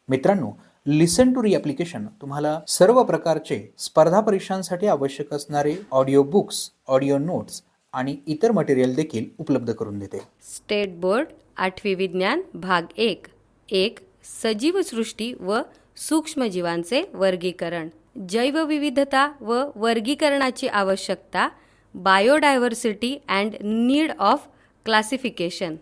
मित्रांनो, लिसन टू री ॲप्लिकेशन तुम्हाला सर्व प्रकारचे स्पर्धा परीक्षांसाठी आवश्यक असणारे ऑडिओ बुक्स, ऑडिओ नोट्स आणि इतर मटेरियल देखील उपलब्ध करून देते. स्टेट बोर्ड 8वी विज्ञान भाग 1 सजीव सृष्टी व सूक्ष्मजीवांचे वर्गीकरण, जैवविविधता व वर्गीकरणाची आवश्यकता, biodiversity and need of classification.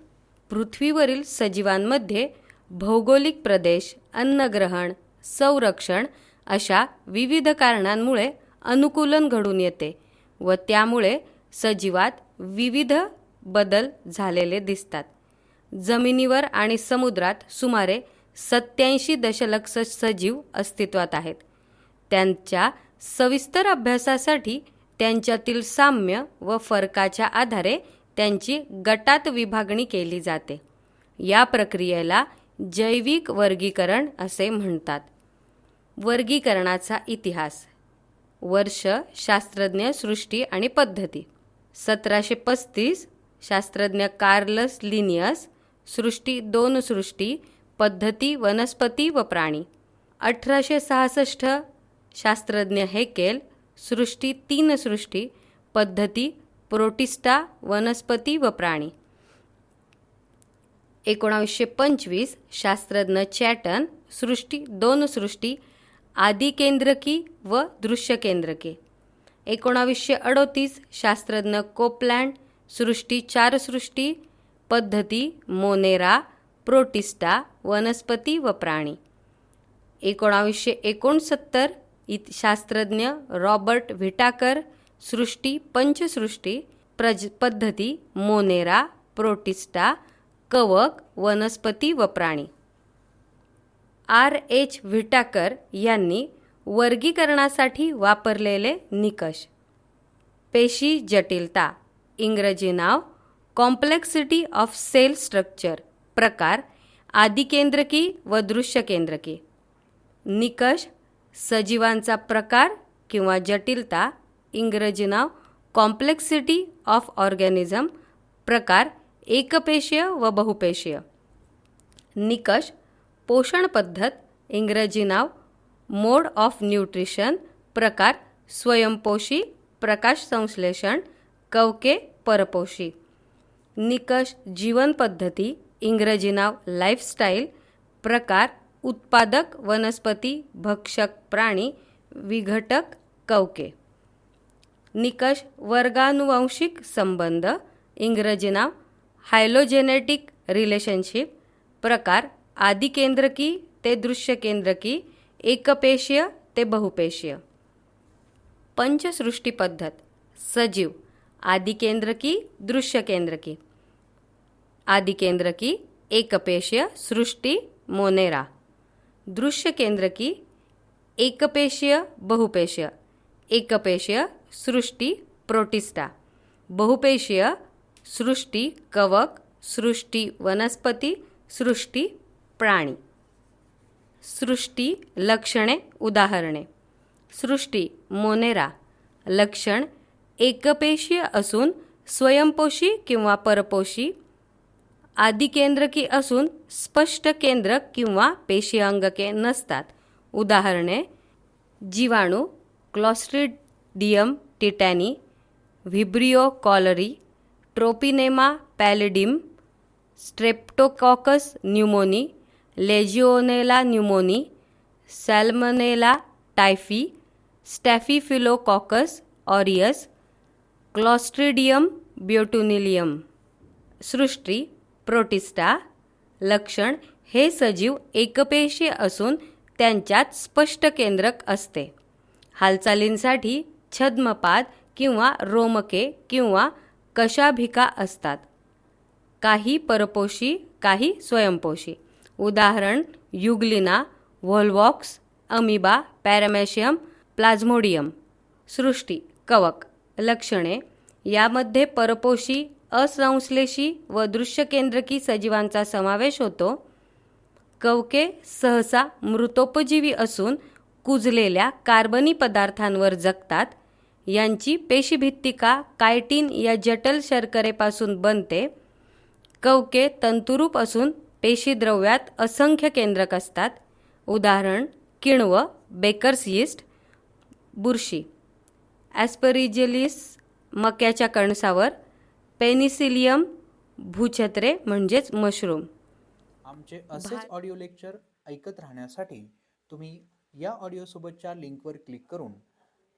पृथ्वीवरील सजीवांमध्ये भौगोलिक प्रदेश, अन्नग्रहण, संरक्षण अशा विविध कारणांमुळे अनुकूलन घडून येते व त्यामुळे सजीवात विविध बदल झालेले दिसतात. जमिनीवर आणि समुद्रात सुमारे 87 दशलक्ष सजीव अस्तित्वात आहेत. त्यांच्या सविस्तर अभ्यासासाठी त्यांच्यातील साम्य व फरकाच्या आधारे त्यांची गटात विभागणी केली जाते. या प्रक्रियेला जैविक वर्गीकरण असे म्हणतात. वर्गीकरणाचा इतिहास. वर्ष शास्त्रज्ञ सृष्टी आणि पद्धती. 1735 शास्त्रज्ञ कार्लस लिनियस. सृष्टी 2 सृष्टी, पद्धती वनस्पती व प्राणी. 1866 शास्त्रज्ञ हेकेल. सृष्टी 3 सृष्टी, पद्धती प्रोटिस्टा, वनस्पती व प्राणी. 1925 शास्त्रज्ञ चॅटन. सृष्टी 2 सृष्टी, आदिकेंद्रकी व दृश्यकेंद्रके. 1938 शास्त्रज्ञ कोपलँड. सृष्टी 4 सृष्टी, पद्धती मोनेरा, प्रोटिस्टा, वनस्पती व प्राणी. 1969 शास्त्रज्ञ रॉबर्ट व्हिटाकर. सृष्टी 5 सृष्टी, पद्धती मोनेरा, प्रोटिस्टा, कवक, वनस्पती व प्राणी. R.H. व्हिटाकर यांनी वर्गीकरणासाठी वापरलेले निकष. पेशी जटिलता, इंग्रजी नाव कॉम्प्लेक्सिटी ऑफ सेल स्ट्रक्चर. प्रकार आदिकेंद्रकी व दृश्यकेंद्रकी. निकष सजीवांचा प्रकार किंवा जटिलता, इंग्रजी नाव कॉम्प्लेक्सिटी ऑफ ऑर्गॅनिझम. प्रकार एकपेशीय व बहुपेशीय. निकष पोषण पद्धत, इंग्रजी नाव मोड ऑफ न्यूट्रिशन. प्रकार स्वयंपोषी, प्रकाश संश्लेषण, कवके परपोषी. निकष जीवन पद्धती, इंग्रजी नाव लाईफस्टाईल. प्रकार उत्पादक वनस्पती, भक्षक प्राणी, विघटक कवके. निकष वर्गानुवांशिक संबंध, इंग्रजी नाव हायलोजेनेटिक रिलेशनशिप. प्रकार आदिकेंद्रकी ते दृश्यकेंद्रकी, एकपेशीय ते बहुपेशीय. पंचसृष्टी पद्धत. सजीव आदिकेंद्रकी, दृश्यकेंद्रकी. आदिकेंद्रकी एकपेशीय, सृष्टी मोनेरा. दृश्यकेंद्रकी एकपेशीय, बहुपेशीय. एकपेशीय सृष्टी प्रोटिस्टा. बहुपेशीय सृष्टी कवक, सृष्टी वनस्पती, सृष्टी प्राणी. सृष्टी लक्षणे उदाहरणे. सृष्टी मोनेरा. लक्षण एकपेशीय असून स्वयंपोषी किंवा परपोषी. आदिकेंद्रकी असून स्पष्ट केंद्रक किंवा पेशी अंगके नसतात. उदाहरणे जीवाणू Clostridium tetani, Vibrio cholerae, Treponema pallidum, Streptococcus pneumoniae, Legionella pneumoniae, Salmonella typhi, Staphylococcus aureus, Clostridium botulinum. सृष्टी प्रोटिस्टा. लक्षण हे सजीव एकपेशीय असून त्यांच्यात स्पष्ट केंद्रक असते. हालचालींसाठी छद्मपाद किंवा रोमके किंवा कशाभिका असतात. काही परपोषी, काही स्वयंपोषी. उदाहरण युग्लिना, व्होल्वॉक्स, अमिबा, पॅरामेशियम, प्लाझ्मोडियम. सृष्टी कवक. लक्षणे यामध्ये परपोषी, असंश्लेषी व दृश्यकेंद्रकी सजीवांचा समावेश होतो. कवके सहसा मृतोपजीवी असून कुजलेल्या कार्बनी पदार्थांवर जगतात. यांची पेशीभित्तिका कायटिन या जटिल शर्करेपासून बनते. कवके तंतुरूप असून पेशीद्रव्यात असंख्य केंद्रक असतात. उदाहरण किण्व, बेकर्स यीस्ट, बुरशी. ॲस्परिजिलिस मक्याच्या कणसावर, पेनिसिलियम भूछत्रे म्हणजेच मशरूम. आमचे असेच ऑडिओ लेक्चर ऐकत राहण्यासाठी तुम्ही या ऑडिओसोबतच्या लिंकवर क्लिक करून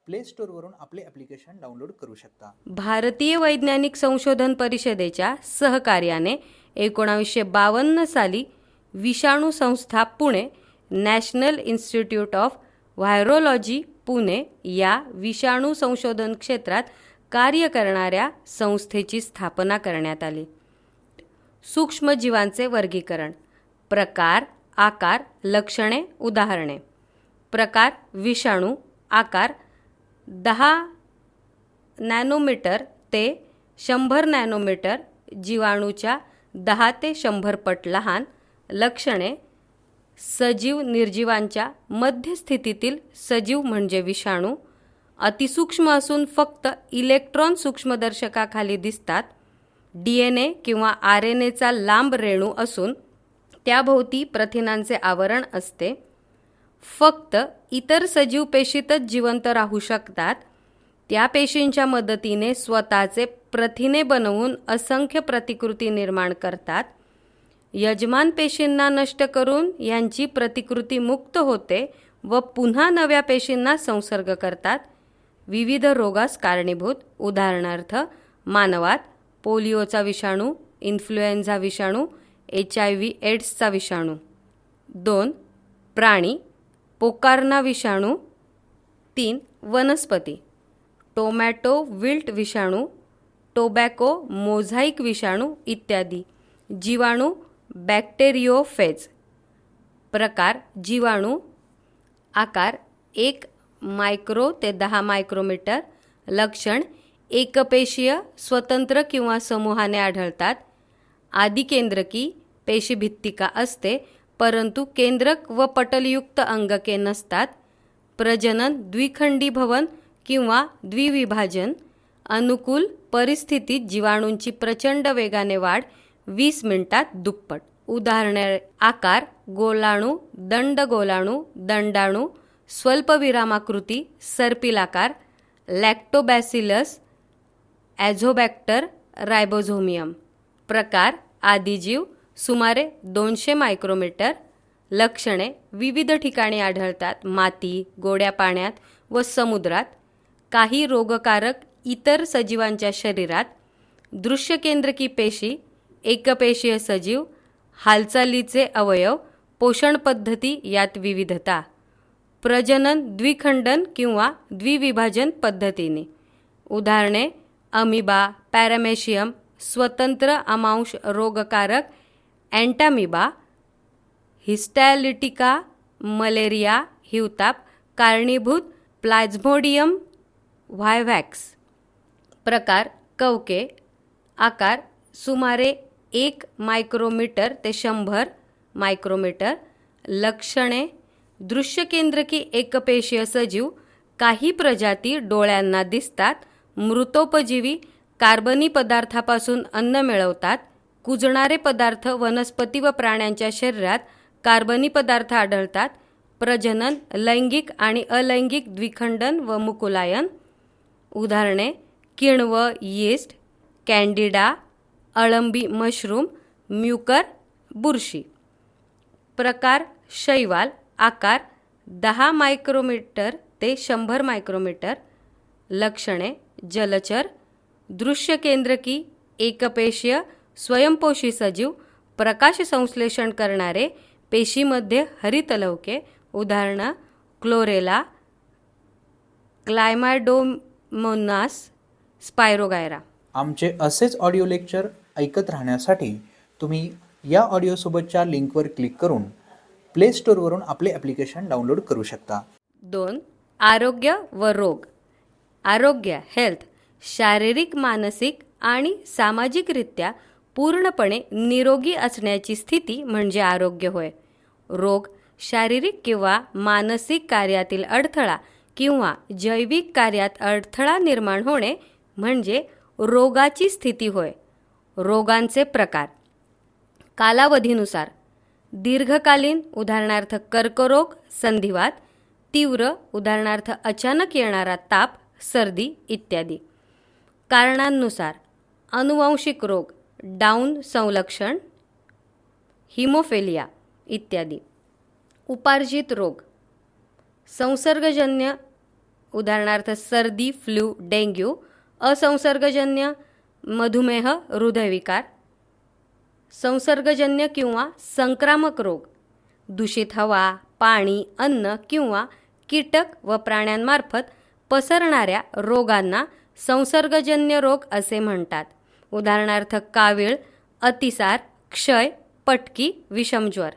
प्ले स्टोअरवरून आपले ॲप्लिकेशन डाउनलोड करू शकता. भारतीय वैज्ञानिक संशोधन परिषदेच्या सहकार्याने 1952 साली विषाणू संस्था Pune, national institute of virology Pune या विषाणू संशोधन क्षेत्रात कार्य करणाऱ्या संस्थेची स्थापना करण्यात आली. सूक्ष्मजीवांचे वर्गीकरण. प्रकार, आकार, लक्षणे, उदाहरणे. प्रकार विषाणू. आकार 10 नॅनोमीटर ते 100 नॅनोमीटर, जीवाणूच्या 10 ते 100 पट लहान. लक्षणे सजीव निर्जीवांच्या मध्य स्थितीतील सजीव म्हणजे विषाणू. अतिसूक्ष्म असून फक्त इलेक्ट्रॉन सूक्ष्मदर्शकाखाली दिसतात. DNA किंवा RNAचा लांब रेणू असून त्याभोवती प्रथिनांचे आवरण असते. फक्त इतर सजीव पेशीतच जिवंत राहू शकतात. त्या पेशींच्या मदतीने स्वतःचे प्रथिने बनवून असंख्य प्रतिकृती निर्माण करतात. यजमान पेशींना नष्ट करून यांची प्रतिकृती मुक्त होते व पुन्हा नव्या पेशींना संसर्ग करतात. विविध रोगास कारणीभूत. उदाहरणार्थ मानवात पोलिओचा विषाणू, इन्फ्लुएन्झा विषाणू, HIV एड्सचा विषाणू. 2. प्राणी. पोकार्ना विषाणू. 3. वनस्पती. टोमॅटो विल्ट विषाणू, टोबॅको मोझाईक विषाणू इत्यादी. जीवाणू बॅक्टेरियोफेज. प्रकार जीवाणू. आकार 1 मायक्रो ते 10 मायक्रोमीटर. लक्षण एकपेशीय, स्वतंत्र किंवा समूहाने आढळतात. आदिकेंद्रकी पेशीभित्तिका असते परंतु केंद्रक व पटलयुक्त अंगके नसतात. प्रजनन द्विखंडीभवन किंवा द्विविभाजन. अनुकूल परिस्थितीत जीवाणूंची प्रचंड वेगाने वाढ, 20 मिनिटात दुप्पट. उदाहरणे. आकार गोलाणू, दंडगोलाणू, दंडाणू, स्वल्पविरामाकृती, सर्पिल आकार. लॅक्टोबॅसिलस, ॲझोबॅक्टर, रायबोझोमियम. प्रकार आदिजीव, सुमारे 200 मायक्रोमीटर. लक्षणे विविध ठिकाणी आढळतात. माती, गोड्या पाण्यात व समुद्रात. काही रोगकारक इतर सजीवांच्या शरीरात. दृश्यकेंद्रकी पेशी, एकपेशीय सजीव, हालचालीचे अवयव, पोषण पद्धती यात विविधता. प्रजनन द्विखंडन किंवा द्विविभाजन पद्धतीने. उदाहरणे अमिबा, पॅरामेशियम, स्वतंत्र अमांश रोगकारक अँटामिबा, हिस्टॅलिटिका, मलेरिया, हिवताप, कारणीभूत प्लाझ्मोडियम व्हायव्हॅक्स. प्रकार कवके. आकार सुमारे 1 मायक्रोमीटर ते 100 मायक्रोमीटर. लक्षणे दृश्यकेंद्रकी एकपेशीय सजीव. काही प्रजाती डोळ्यांना दिसतात. मृतोपजीवी, कार्बनी पदार्थापासून अन्न मिळवतात. कुजणारे पदार्थ. वनस्पती व प्राण्यांच्या शरीरात कार्बनी पदार्थ आढळतात. प्रजनन लैंगिक आणि अलैंगिक द्विखंडन व मुकुलायन. उदाहरणे किण्व यीस्ट, कॅन्डिडा, अळंबी मशरूम, म्युकर, बुरशी. प्रकार शैवाल. आकार 10 मायक्रोमीटर ते 100 मायक्रोमीटर. लक्षणे जलचर, दृश्यकेंद्रकी, एकपेशीय, स्वयंपोषी सजीव, प्रकाश संश्लेषण करणारे, पेशीमध्ये हरितलवके. उदाहरण क्लोरेला, क्लायमॅडोमोनास, स्पायरोगायरा. आमचे असेच ऑडिओ लेक्चर ऐकत राहण्यासाठी तुम्ही या ऑडिओसोबतच्या लिंकवर क्लिक करून प्ले स्टोअरवरून आपले ॲप्लिकेशन डाउनलोड करू शकता. 2. आरोग्य व रोग. आरोग्य हेल्थ. शारीरिक, मानसिक आणि सामाजिकरित्या पूर्णपणे निरोगी असण्याची स्थिती म्हणजे आरोग्य होय. रोग शारीरिक किंवा मानसिक कार्यातील अडथळा किंवा जैविक कार्यात अडथळा निर्माण होणे म्हणजे रोगाची स्थिती होय. रोगांचे प्रकार. कालावधीनुसार दीर्घकालीन उदाहरणार्थ कर्करोग, संधिवात, तीव्र उदाहरणार्थ अचानक येणारा ताप, सर्दी इत्यादी. कारणांनुसार अनुवांशिक रोग, डाऊन संलक्षण, हिमोफिलिया इत्यादी. उपार्जित रोग, संसर्गजन्य उदाहरणार्थ सर्दी, फ्लू, डेंग्यू. असंसर्गजन्य मधुमेह, हृदयविकार. संसर्गजन्य किंवा संक्रामक रोग, दूषित हवा, पाणी, अन्न किंवा कीटक व प्राण्यांमार्फत पसरणाऱ्या रोगांना संसर्गजन्य रोग असे म्हणतात. उदाहरणार्थ कावीळ, अतिसार, क्षय, पटकी, विषमज्वर.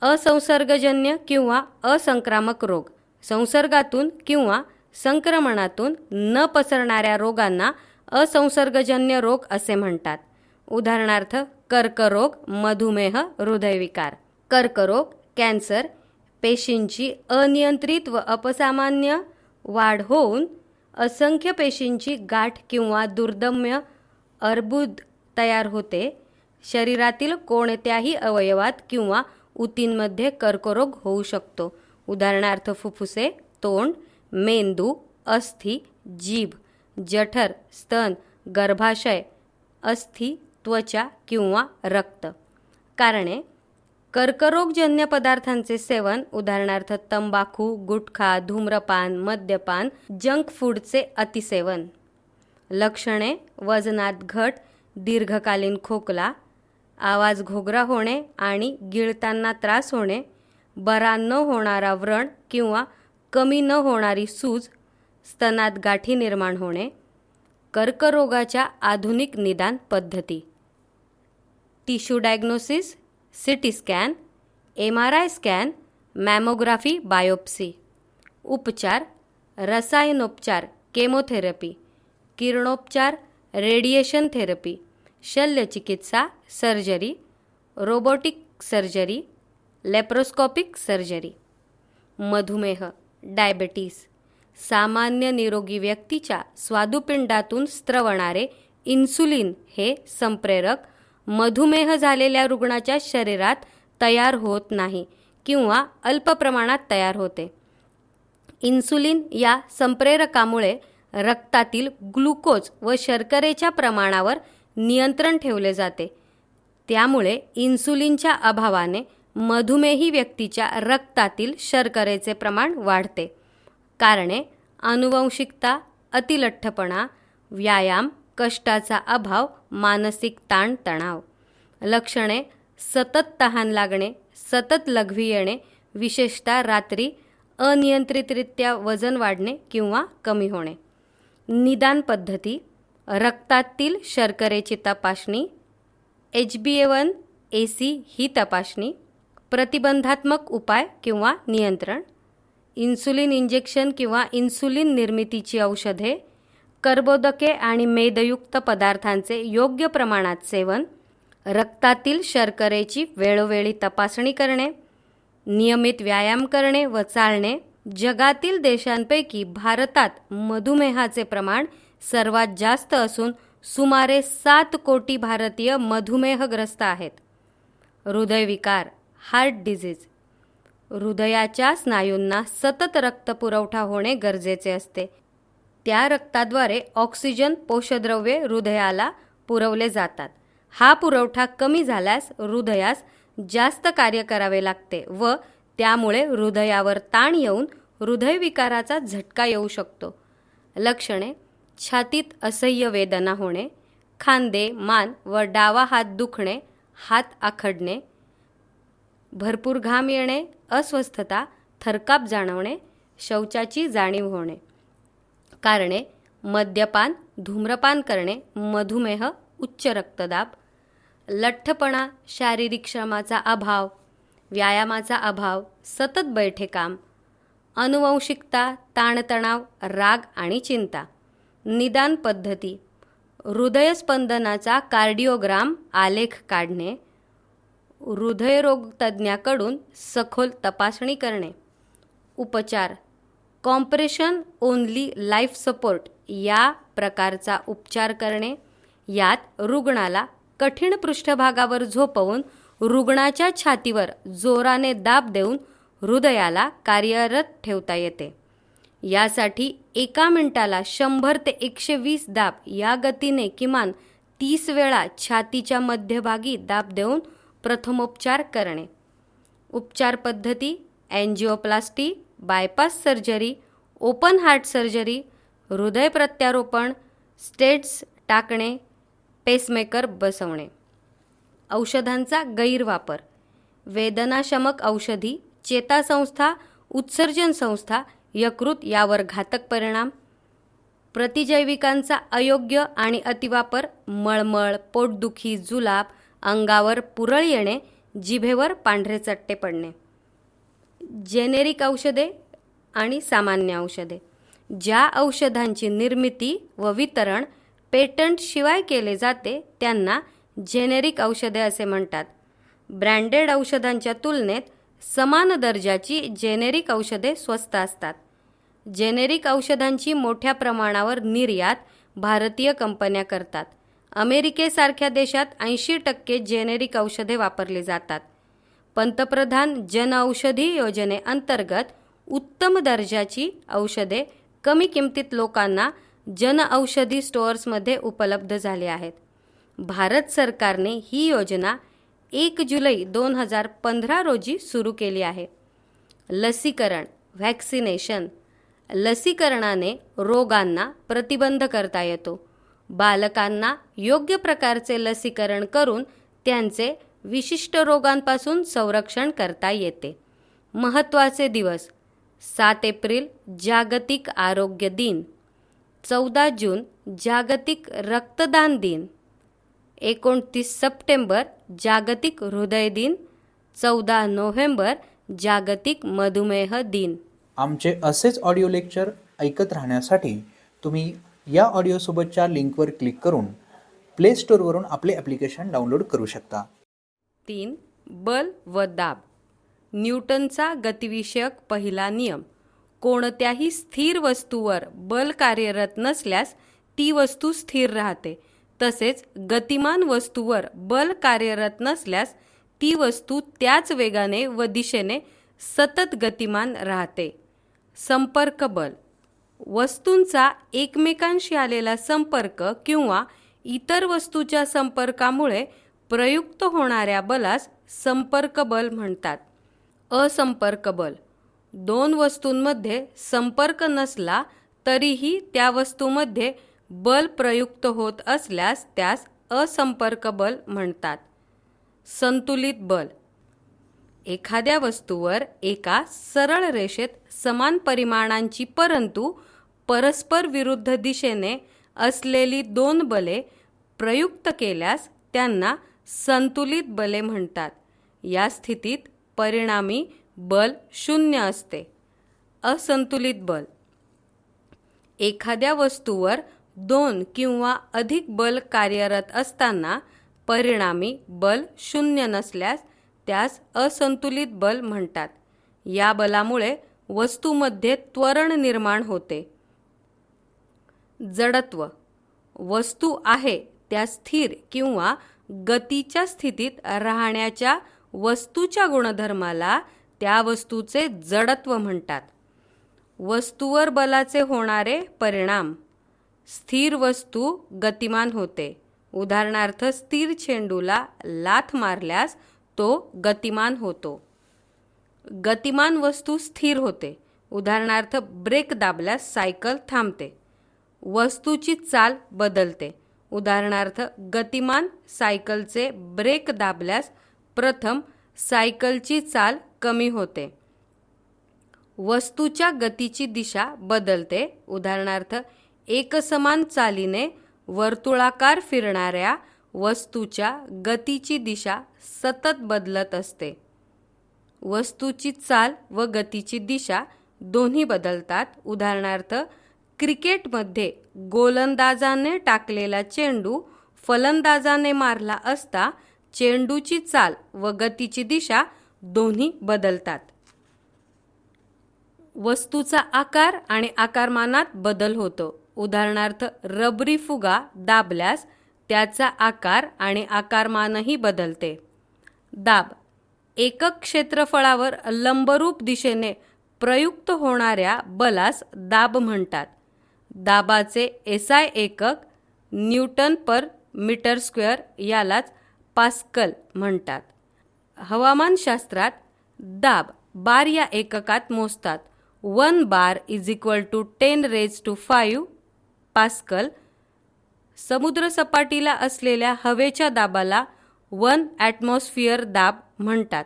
असंसर्गजन्य किंवा असंक्रामक रोग, संसर्गातून किंवा संक्रमणातून न पसरणाऱ्या रोगांना असंसर्गजन्य रोग असे म्हणतात. उदाहरणार्थ कर्करोग, मधुमेह, हृदयविकार. कर्करोग, कॅन्सर, पेशींची अनियंत्रित व अपसामान्य वाढ होऊन असंख्य पेशींची गाठ किंवा दुर्दम्य अर्बुद तयार होते. शरीरातील कोणत्याही अवयवात किंवा ऊतींमध्ये कर्करोग होऊ शकतो. उदाहरणार्थ फुफ्फुसे, तोंड, मेंदू, अस्थि, जीभ, जठर, स्तन, गर्भाशय, अस्थि, त्वचा किंवा रक्त. कारणे: कर्करोगजन्य पदार्थांचे सेवन, उदाहरणार्थ तंबाखू, गुटखा, धूम्रपान, मद्यपान, जंक फूडचे अतिसेवन. लक्षणे: वजनात घट, दीर्घकालीन खोकला, आवाज घोगरा होणे आणि गिळताना त्रास होणे, बरा न होणारा व्रण किंवा कमी न होणारी सूज, स्तनात गाठी निर्माण होणे. कर्करोगाच्या आधुनिक निदान पद्धती: tissue diagnosis, CT scan, MRI scan, mammography, biopsy. उपचार: रसायनोपचार, केमोथेरपी, किरणोपचार, रेडिएशन थेरपी, शल्यचिकित्सा, surgery, robotic surgery, laparoscopic surgery. मधुमेह, डायबेटीस, सामान्य निरोगी व्यक्तीच्या स्वादुपिंडातून स्त्रवणारे इन्सुलिन हे संप्रेरक मधुमेह झालेल्या रुग्णाच्या शरीरात तयार होत नाही किंवा अल्प प्रमाणात तयार होते. इन्सुलिन या संप्रेरकामुळे रक्तातील ग्लुकोज व शर्करेच्या प्रमाणावर नियंत्रण ठेवले जाते. त्यामुळे इन्सुलिनच्या अभावाने मधुमेही व्यक्तीच्या रक्तातील शर्करेचे प्रमाण वाढते. कारणे: आनुवंशिकता, अतिलठ्ठपणा, व्यायाम, कष्टाचा अभाव, मानसिक ताण तणाव. लक्षणे: सतत तहान लागणे, सतत लघवी येणे, विशेषतः रात्री, अनियंत्रितरित्या वजन वाढणे किंवा कमी होणे. निदान पद्धती: रक्तातील शर्करेची तपासणी, HbA1c ही तपासणी, प्रतिबंधात्मक उपाय किंवा नियंत्रण, इन्सुलिन इंजेक्शन किंवा इन्सुलिन निर्मितीची औषधे, कर्बोदके आणि मेदयुक्त पदार्थांचे योग्य प्रमाणात सेवन, रक्तातील शर्करेची वेळोवेळी तपासणी करणे, नियमित व्यायाम करणे व चालणे. जगातील देशांपैकी भारतात मधुमेहाचे प्रमाण सर्वात जास्त असून सुमारे 7 कोटी भारतीय मधुमेहग्रस्त आहेत. हृदयविकार, हार्ट डिझीज. हृदयाच्या स्नायूंना सतत रक्तपुरवठा होणे गरजेचे असते. त्या रक्ताद्वारे ऑक्सिजन पोषद्रव्ये हृदयाला पुरवले जातात. हा पुरवठा कमी झाल्यास हृदयास जास्त कार्य करावे लागते व त्यामुळे हृदयावर ताण येऊन हृदयविकाराचा झटका येऊ शकतो. लक्षणे: छातीत असह्य वेदना होणे, खांदे, मान व डावा हात दुखणे, हात आखडणे, भरपूर घाम येणे, अस्वस्थता, थरकाप जाणवणे, शौचाची जाणीव होणे. कारणे: मद्यपान, धूम्रपान करणे, मधुमेह, उच्च रक्तदाब. लठ्ठपणा, शारीरिक श्रमाचा अभाव, व्यायामाचा अभाव, सतत बैठे काम. आनुवंशिकता, ताणतणाव, राग आणि चिंता. निदान पद्धती: हृदयस्पंदनाचा कार्डिओग्राम आलेख काढणे, हृदयरोगतज्ञाकडून सखोल तपासणी करणे. उपचार: कॉम्प्रेशन ओन्ली लाईफ सपोर्ट या प्रकारचा उपचार करणे. यात रुग्णाला कठीण पृष्ठभागावर झोपवून रुग्णाच्या छातीवर जोराने दाब देऊन हृदयाला कार्यरत ठेवता येते. यासाठी 1 मिनिटाला 100 ते 120 दाब या गतीने किमान 30 वेळा छातीच्या मध्यभागी दाब देऊन प्रथमोपचार करणे. उपचार पद्धती angioplasty, bypass surgery, open heart surgery, हृदय प्रत्यारोपण, स्टेट्स टाकणे, पेसमेकर बसवणे. औषधांचा गैरवापर. वेदनाशमक औषधी, चेतासंस्था, उत्सर्जन संस्था, यकृत यावर घातक परिणाम. प्रतिजैविकांचा अयोग्य आणि अतिवापर, मळमळ, पोटदुखी, जुलाब, अंगावर पुरळ येणे, जिभेवर पांढरे चट्टे पडणे. जेनेरिक औषधे आणि सामान्य औषधे. ज्या औषधांची निर्मिती व वितरण पेटंट शिवाय केले जाते त्यांना जेनेरिक औषधे असे म्हणतात. ब्रँडेड औषधांच्या तुलनेत समान दर्जाची जेनेरिक औषधे स्वस्त असतात. जेनेरिक औषधांची मोठ्या प्रमाणावर निर्यात भारतीय कंपन्या करतात. अमेरिकेसारख्या देशात 80% जेनेरिक औषधे वापरली जातात. पंतप्रधान जनऔषधी योजनेअंतर्गत उत्तम दर्जाची औषधे कमी किमतीत लोकांना जनऔषधी स्टोअर्समध्ये उपलब्ध झाली आहेत. भारत सरकारने ही योजना 1 जुलै 2015 रोजी सुरू केली आहे. लसीकरण व्हॅक्सिनेशन. लसीकरणाने रोगांना प्रतिबंध करता येतो. बालकांना योग्य प्रकारचे लसीकरण करून त्यांचे विशिष्ट रोगांपासून संरक्षण करता येते. महत्त्वाचे दिवस. 7 एप्रिल जागतिक आरोग्य दिन. 14 जून जागतिक रक्तदान दिन. 29 सप्टेंबर जागतिक हृदय दिन. 14 नोव्हेंबर जागतिक मधुमेह दिन. आमचे असेच ऑडिओ लेक्चर ऐकत राहण्यासाठी तुम्ही या ऑडिओसोबतच्या लिंकवर क्लिक करून प्ले स्टोअरवरून आपले ॲप्लिकेशन डाउनलोड करू शकता. 3. बल व दाब. न्यूटनचा गतिविषयक पहिला नियम. कोणत्याही स्थिर वस्तूवर बल कार्यरत नसल्यास ती वस्तू स्थिर राहते. तसेच गतिमान वस्तूवर बल कार्यरत नसल्यास ती वस्तू त्याच वेगाने व दिशेने सतत गतिमान राहते. संपर्क बल. वस्तूंचा एकमेकांशी आलेला संपर्क किंवा इतर वस्तूच्या संपर्कामुळे प्रयुक्त होणाऱ्या बलास संपर्क बल म्हणतात. असंपर्क बल. 2 वस्तूंमध्ये संपर्क नसला तरीही त्या वस्तूमध्ये बल प्रयुक्त होत असल्यास त्यास असंपर्क बल म्हणतात. संतुलित बल. एखाद्या वस्तूवर एका सरळ रेषेत समान परिमाणांची परंतु परस्पर विरुद्ध दिशेने असलेली 2 बले प्रयुक्त केल्यास त्यांना संतुलित बले म्हणतात. या स्थितीत परिणामी बल 0 असते. असंतुलित बल. एखाद्या वस्तूवर 2 किंवा अधिक बल कार्यरत असताना परिणामी बल 0 नसल्यास त्यास असंतुलित बल म्हणतात. या बलामुळे वस्तूमध्ये त्वरण निर्माण होते. जडत्व. वस्तू आहे त्या स्थिर किंवा गतीच्या स्थितीत राहण्याच्या वस्तूच्या गुणधर्माला त्या वस्तूचे जडत्व म्हणतात. वस्तूवर बलाचे होणारे परिणाम. स्थिर वस्तू गतिमान होते. उदाहरणार्थ स्थिर चेंडूला लाथ मारल्यास तो गतिमान होतो. गतिमान वस्तू स्थिर होते. उदाहरणार्थ ब्रेक दाबल्यास सायकल थांबते. वस्तूची चाल बदलते. उदाहरणार्थ गतिमान सायकलचे ब्रेक दाबल्यास प्रथम सायकलची चाल कमी होते. वस्तूच्या गतीची दिशा बदलते. उदाहरणार्थ एकसमान चालीने वर्तुळाकार फिरणाऱ्या वस्तूच्या गतीची दिशा सतत बदलत असते. वस्तूची चाल व गतीची दिशा दोन्ही बदलतात. उदाहरणार्थ क्रिकेटमध्ये गोलंदाजाने टाकलेला चेंडू फलंदाजाने मारला असता चेंडूची चाल व गतीची दिशा दोन्ही बदलतात. वस्तूचा आकार आणि आकारमानात बदल होतो. उदाहरणार्थ रबरी फुगा दाबल्यास त्याचा आकार आणि आकारमानही बदलते. दाब एकक क्षेत्रफळावर लंबरूप दिशेने प्रयुक्त होणाऱ्या बलास दाब म्हणतात. दाबाचे एसआय एकक न्यूटन पर मीटर स्क्वेअर यालाच पास्कल म्हणतात. हवामानशास्त्रात दाब बार या एककात मोजतात. 1 bar is equal to 10⁵ pascal. समुद्रसपाटीला असलेल्या हवेच्या दाबाला 1 ॲटमॉस्फिअर दाब म्हणतात.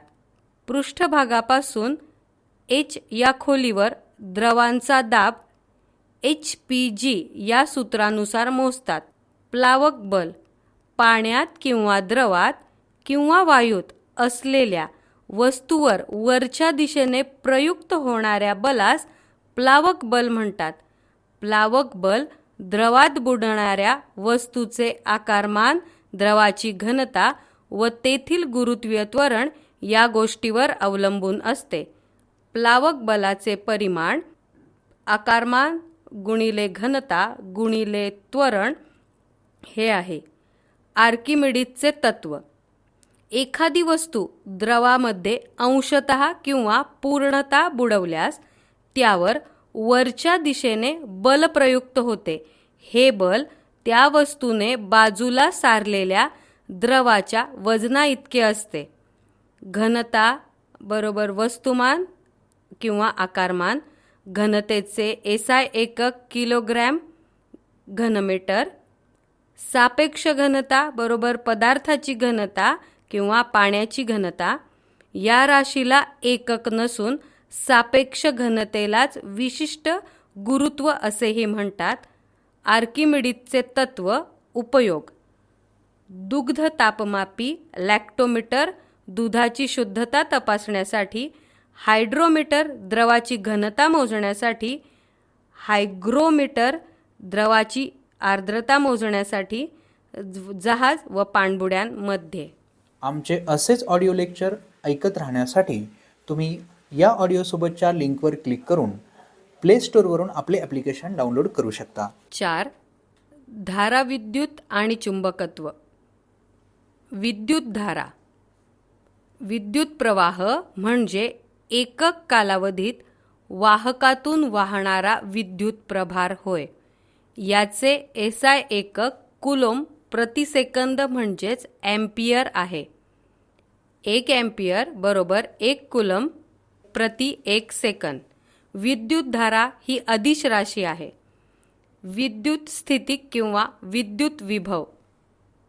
पृष्ठभागापासून h या खोलीवर द्रवांचा दाब HPG या सूत्रानुसार मोजतात. प्लावक बल पाण्यात किंवा द्रवात किंवा वायूत असलेल्या वस्तूवर वरच्या दिशेने प्रयुक्त होणाऱ्या बलास प्लावक बल म्हणतात. प्लावक बल द्रवात बुडणाऱ्या वस्तूचे आकारमान, द्रवाची घनता व तेथील गुरुत्वीय त्वरण या गोष्टीवर अवलंबून असते. प्लावक बलाचे परिमाण आकारमान गुणिले घनता गुणिले त्वरण हे आहे. आर्किमिडीजचे तत्व एखादी वस्तू द्रवामध्ये अंशतः किंवा पूर्णतः बुडवल्यास त्यावर वरच्या दिशेने बल प्रयुक्त होते. हे बल त्या वस्तूने बाजूला सारलेल्या द्रवाच्या वजनाइतके असते. घनता बरोबर वस्तुमान किंवा आकारमान. घनतेचे एसआय एकक किलोग्रॅम घनमीटर. सापेक्ष घनता बरोबर पदार्थाची घनता किंवा पाण्याची घनता. या राशीला एकक नसून सापेक्ष घनतेलाच विशिष्ट गुरुत्व असेही म्हणतात. आर्किमिडीजचे तत्व उपयोग दुग्ध तापमापी लॅक्टोमीटर दुधाची शुद्धता तपासण्यासाठी, हायड्रोमीटर द्रवाची घनता मोजण्यासाठी, हायग्रोमीटर द्रवाची आर्द्रता मोजण्यासाठी, जहाज व पाणबुड्यांमध्ये. आमचे असेच ऑडिओ लेक्चर ऐकत राहण्यासाठी तुम्ही या ऑडिओसोबतच्या लिंकवर क्लिक करून प्ले स्टोअरवरून आपले ॲप्लिकेशन डाउनलोड करू शकता. 4. धाराविद्युत आणि चुंबकत्व. विद्युतधारा विद्युत प्रवाह म्हणजे एकक कालावधीत वाहकातून वाहणारा विद्युत प्रभार होय. याचे एसआय एकक कुलोम प्रति सेकंद म्हणजेच एम्पियर आहे. 1 एम्पियर बरोबर 1 कुलम प्रति 1 सेकंद. विद्युतधारा ही अदिश राशी आहे. विद्युत स्थितिक किंवा विद्युत विभव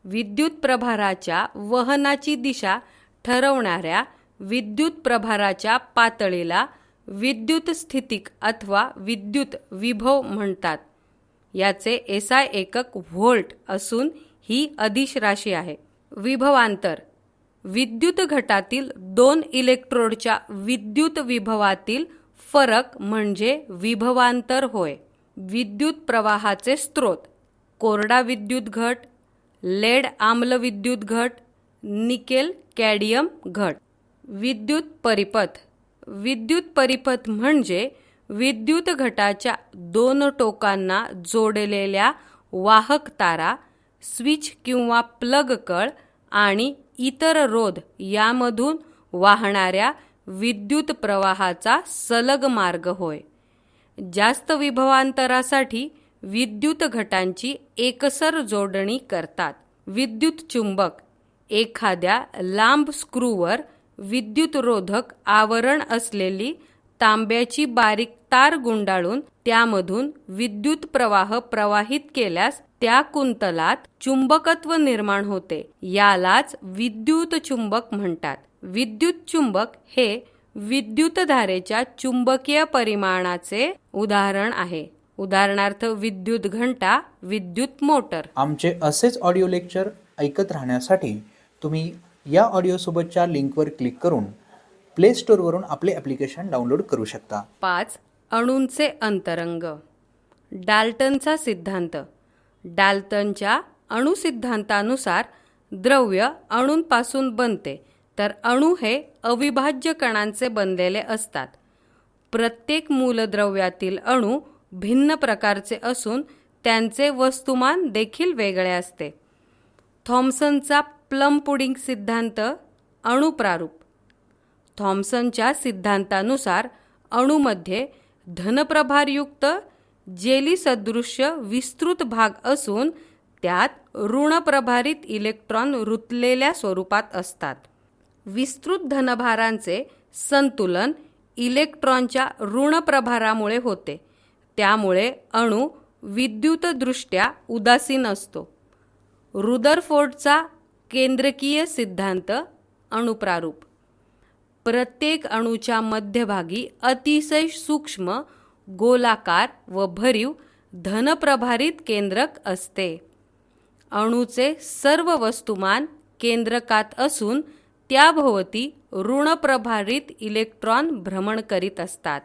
विद्युत प्रभाराच्या वहनाची दिशा ठरवणाऱ्या विद्युत प्रभाराच्या पातळीला विद्युत स्थितिक अथवा विद्युत विभव म्हणतात. याचे एसआय एकक व्होल्ट असून ही अदिश राशी आहे. विभवांतर विद्युत घटातील 2 इलेक्ट्रोडच्या विद्युत विभवातील फरक म्हणजे विभवांतर होय. विद्युत प्रवाहाचे स्रोत कोरडा विद्युत घट, लेड आम्ल विद्युत घट, निकेल कॅडमियम घट. विद्युत परिपथ विद्युत परिपथ म्हणजे विद्युत घटाच्या 2 टोकांना जोडलेल्या वाहक तारा, स्विच किंवा प्लग कळ आणि इतर रोध यामधून वाहणाऱ्या विद्युत प्रवाहाचा सलग मार्ग होय. जास्त विभवांतरासाठी विद्युत घटांची एकसर जोडणी करतात. विद्युत चुंबक एखाद्या लांब स्क्रूवर विद्युतरोधक आवरण असलेली तांब्याची बारीक तार गुंडाळून त्यामधून विद्युत प्रवाह प्रवाहित केल्यास त्या कुंतलात चुंबकत्व निर्माण होते. यालाच विद्युत चुंबक म्हणतात. विद्युत चुंबक हे विद्युतधारेच्या चुंबकीय परिमाणाचे उदाहरण आहे. उदाहरणार्थ विद्युत घंटा, विद्युत मोटर. आमचे असेच ऑडिओ लेक्चर ऐकत राहण्यासाठी तुम्ही या ऑडिओसोबतच्या लिंकवर क्लिक करून प्ले स्टोअरवरून आपले ॲप्लिकेशन डाउनलोड करू शकता. 5. अणूंचे अंतरंग. डाल्टनचा सिद्धांत. डाल्टनच्या अणुसिद्धांतानुसार द्रव्य अणूंपासून बनते, तर अणू हे अविभाज्य कणांचे बनलेले असतात. प्रत्येक मूलद्रव्यातील अणू भिन्न प्रकारचे असून त्यांचे वस्तुमान देखील वेगळे असते. थॉम्सनचा प्लम पुडिंग सिद्धांत अणुप्रारूप. थॉम्सनच्या सिद्धांतानुसार अणूमध्ये धनप्रभारयुक्त जेली सदृश्य विस्तृत भाग असून त्यात ऋणप्रभारित इलेक्ट्रॉन रुतलेल्या स्वरूपात असतात. विस्तृत धनभारांचे संतुलन इलेक्ट्रॉनच्या ऋणप्रभारामुळे होते. त्यामुळे अणू विद्युतदृष्ट्या उदासीन असतो. रुदरफोर्डचा केंद्रकीय सिद्धांत अणुप्रारूप. प्रत्येक अणूच्या मध्यभागी अतिशय सूक्ष्म, गोलाकार व भरीव धनप्रभारित केंद्रक असते. अणूचे सर्व वस्तुमान केंद्रकात असून त्याभोवती ऋणप्रभारित इलेक्ट्रॉन भ्रमण करीत असतात.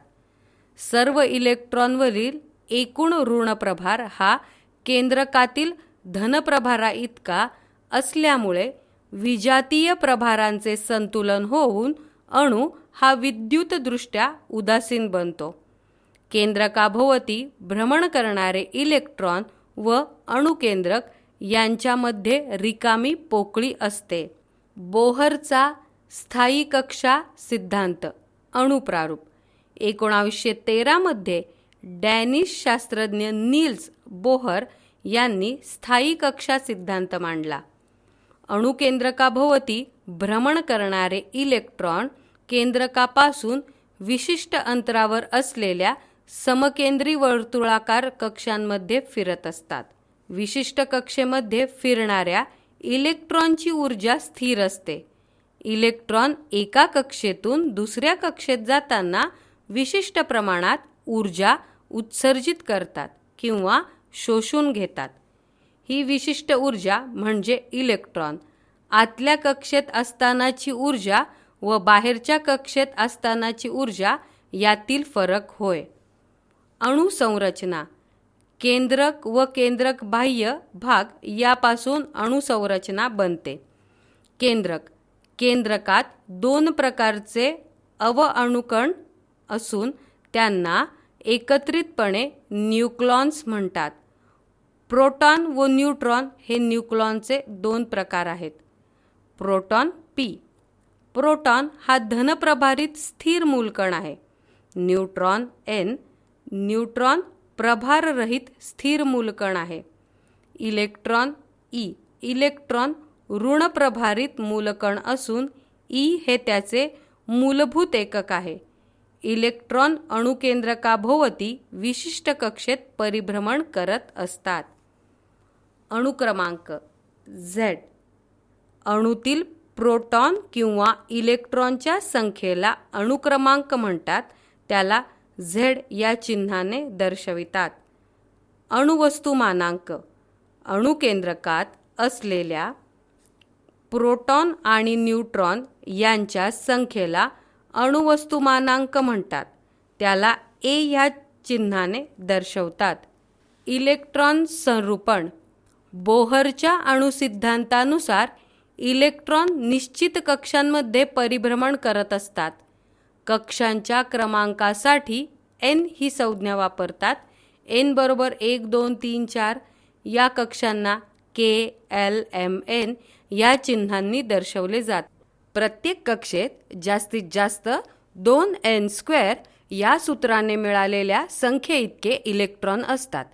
सर्व इलेक्ट्रॉनवरील एकूण ऋणप्रभार हा केंद्रकातील धनप्रभारा इतका असल्यामुळे विजातीय प्रभारांचे संतुलन होऊन अणू हा विद्युतदृष्ट्या उदासीन बनतो. केंद्रकाभोवती भ्रमण करणारे इलेक्ट्रॉन व अणुकेंद्रक यांच्यामध्ये रिकामी पोकळी असते. बोहरचा स्थायी कक्षा सिद्धांत अणुप्रारूप. 1913 मध्ये डॅनिश शास्त्रज्ञ नील्स बोहर यांनी स्थायी कक्षा सिद्धांत मांडला. अणुकेंद्रकाभोवती भ्रमण करणारे इलेक्ट्रॉन केंद्रकापासून विशिष्ट अंतरावर असलेल्या समकेंद्री वर्तुळाकार कक्षांमध्ये फिरत असतात. विशिष्ट कक्षेमध्ये फिरणाऱ्या इलेक्ट्रॉनची ऊर्जा स्थिर असते. इलेक्ट्रॉन एका कक्षेतून दुसऱ्या कक्षेत जाताना विशिष्ट प्रमाणात ऊर्जा उत्सर्जित करतात किंवा शोषून घेतात. ही विशिष्ट ऊर्जा म्हणजे इलेक्ट्रॉन. आतल्या कक्षेत असतानाची ऊर्जा व बाहेरच्या कक्षेत असतानाची ऊर्जा यातील फरक होय. अणुसंरचना. केंद्रक व केंद्रक बाह्य भाग यापासून अणुसंरचना बनते. केंद्रक. केंद्रकात 2 प्रकारचे अवअणुकण असून त्यांना एकत्रितपणे न्यूक्लॉन्स म्हणतात. प्रोटॉन व न्यूट्रॉन हे न्यूक्लॉनचे 2 प्रकार आहेत. Proton P. प्रोटॉन हा धनप्रभारित स्थिर मूलकण आहे. Neutron N. न्यूट्रॉन प्रभाररहित स्थिर मूलकण आहे. Electron E. इलेक्ट्रॉन ऋणप्रभारित मूलकण असून ई हे त्याचे मूलभूत एकक आहे. इलेक्ट्रॉन अणुकेंद्रकाभोवती विशिष्ट कक्षेत परिभ्रमण करत असतात. अणुक्रमांक Z. अणूतील प्रोटॉन किंवा इलेक्ट्रॉनच्या संख्येला अणुक्रमांक म्हणतात. त्याला Z या चिन्हाने दर्शवितात. अणुवस्तुमानांक. अणुकेंद्रकात असलेल्या प्रोटॉन आणि न्यूट्रॉन यांच्या संख्येला अणुवस्तुमानांक म्हणतात. त्याला A या चिन्हाने दर्शवतात. इलेक्ट्रॉन संरूपण. बोहरच्या अणुसिद्धांतानुसार इलेक्ट्रॉन निश्चित कक्षांमध्ये परिभ्रमण करत असतात. कक्षांच्या क्रमांकासाठी n ही संज्ञा वापरतात. n बरोबर 1, 2, 3, 4 या कक्षांना k, l, m, n या चिन्हांनी दर्शवले जाते. प्रत्येक कक्षेत जास्तीत जास्त 2n² या सूत्राने मिळालेल्या संख्येइतके इलेक्ट्रॉन असतात.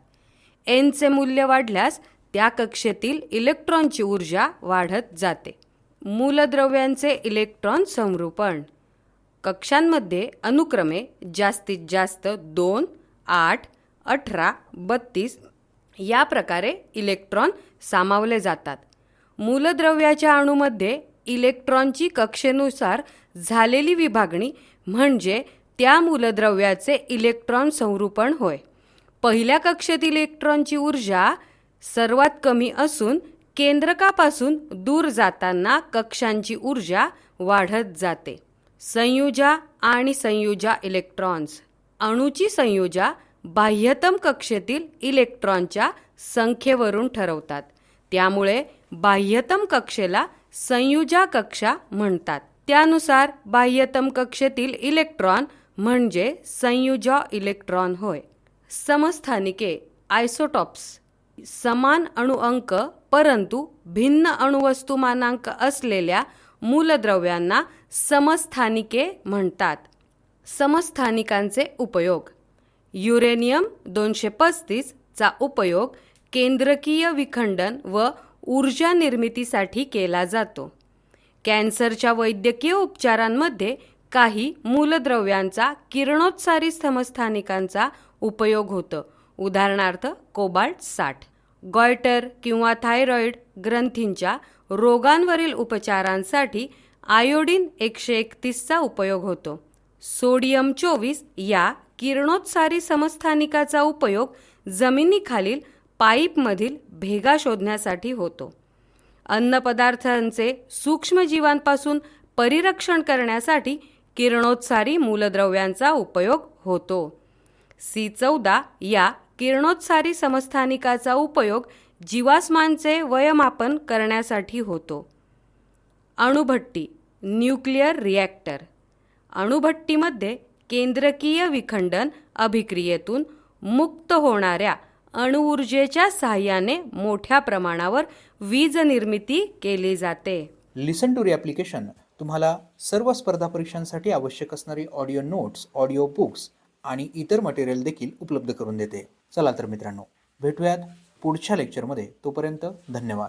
n चे मूल्य वाढल्यास त्या कक्षेतील इलेक्ट्रॉनची ऊर्जा वाढत जाते. मूलद्रव्यांचे इलेक्ट्रॉन संरूपण. कक्षांमध्ये अनुक्रमे जास्तीत जास्त 2, 8, 18, 32 या प्रकारे इलेक्ट्रॉन सामावले जातात. मूलद्रव्याच्या अणूमध्ये इलेक्ट्रॉनची कक्षेनुसार झालेली विभागणी म्हणजे त्या मूलद्रव्याचे इलेक्ट्रॉन संरूपण होय. पहिल्या कक्षेत इलेक्ट्रॉनची ऊर्जा सर्वात कमी असून केंद्रकापासून दूर जाताना कक्षांची ऊर्जा वाढत जाते. संयुजा आणि संयुजा इलेक्ट्रॉन्स. अणूची संयुजा बाह्यतम कक्षेतील इलेक्ट्रॉनच्या संख्येवरून ठरवतात. त्यामुळे बाह्यतम कक्षेला संयुजा कक्षा म्हणतात. त्यानुसार बाह्यतम कक्षेतील इलेक्ट्रॉन म्हणजे संयुजा इलेक्ट्रॉन होय. समस्थानिके आयसोटॉप्स. समान अणुअंक परंतु भिन्न अणुवस्तुमानांक असलेल्या मूलद्रव्यांना समस्थानिके म्हणतात. समस्थानिकांचे उपयोग. युरेनियम 235 चा उपयोग केंद्रकीय विखंडन व ऊर्जा निर्मितीसाठी केला जातो. कॅन्सरच्या वैद्यकीय उपचारांमध्ये काही मूलद्रव्यांचा किरणोत्सारी समस्थानिकांचा उपयोग होतो. उदाहरणार्थ कोबाल्ट 60. गॉयटर किंवा थायरॉइड ग्रंथींच्या रोगांवरील उपचारांसाठी आयोडीन 131 चा उपयोग होतो. सोडियम 24 या किरणोत्सारी समस्थानिकाचा उपयोग जमिनीखालील पाईपमधील भेगा शोधण्यासाठी होतो. अन्नपदार्थांचे सूक्ष्मजीवांपासून परिरक्षण करण्यासाठी किरणोत्सारी मूलद्रव्यांचा उपयोग होतो. C14 या किरणोत्सारी समस्थानिकाचा उपयोग जीवाश्मांचे वयमापन करण्यासाठी होतो. अणुभट्टी न्यूक्लिअर रिॲक्टर. अणुभट्टीमध्ये केंद्रकीय विखंडन अभिक्रियेतून मुक्त होणाऱ्या अणुऊर्जेच्या सहाय्याने मोठ्या प्रमाणावर वीज निर्मिती केली जाते. लिसन टू री ॲप्लिकेशन तुम्हाला सर्व स्पर्धा परीक्षांसाठी आवश्यक असणारी ऑडिओ नोट्स, ऑडिओ बुक्स आणि इतर मटेरियल देखील उपलब्ध करून देते. चला तर मित्रांनो, भेटूयात पुढच्या लेक्चरमध्ये. तोपर्यंत धन्यवाद.